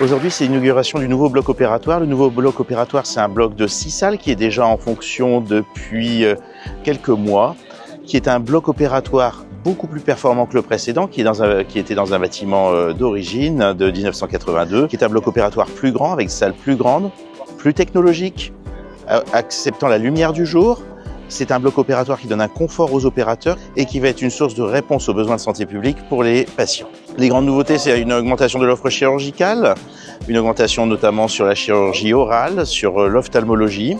Aujourd'hui, c'est l'inauguration du nouveau bloc opératoire. Le nouveau bloc opératoire, c'est un bloc de 6 salles qui est déjà en fonction depuis quelques mois, qui est un bloc opératoire beaucoup plus performant que le précédent, qui était dans un bâtiment d'origine de 1982, qui est un bloc opératoire plus grand, avec des salles plus grandes, plus technologiques, acceptant la lumière du jour. C'est un bloc opératoire qui donne un confort aux opérateurs et qui va être une source de réponse aux besoins de santé publique pour les patients. Les grandes nouveautés, c'est une augmentation de l'offre chirurgicale, une augmentation notamment sur la chirurgie orale, sur l'ophtalmologie,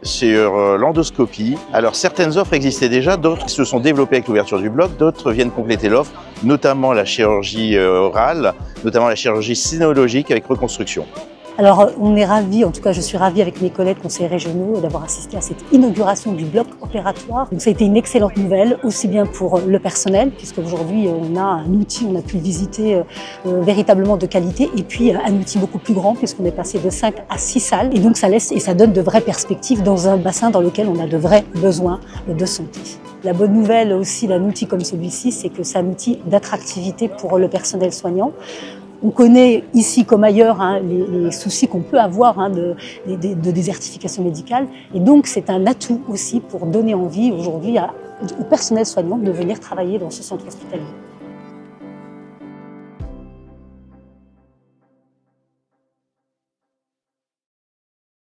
sur l'endoscopie. Alors certaines offres existaient déjà, d'autres se sont développées avec l'ouverture du bloc, d'autres viennent compléter l'offre, notamment la chirurgie orale, notamment la chirurgie cynologique avec reconstruction. Alors on est ravis, en tout cas je suis ravie avec mes collègues conseillers régionaux d'avoir assisté à cette inauguration du bloc opératoire. Donc ça a été une excellente nouvelle, aussi bien pour le personnel, puisqu'aujourd'hui on a un outil, on a pu le visiter véritablement de qualité, et puis un outil beaucoup plus grand, puisqu'on est passé de 5 à 6 salles, et donc ça laisse et ça donne de vraies perspectives dans un bassin dans lequel on a de vrais besoins de santé. La bonne nouvelle aussi d'un outil comme celui-ci, c'est que c'est un outil d'attractivité pour le personnel soignant. On connaît ici comme ailleurs les soucis qu'on peut avoir de désertification médicale, et donc c'est un atout aussi pour donner envie aujourd'hui au personnel soignant de venir travailler dans ce centre hospitalier.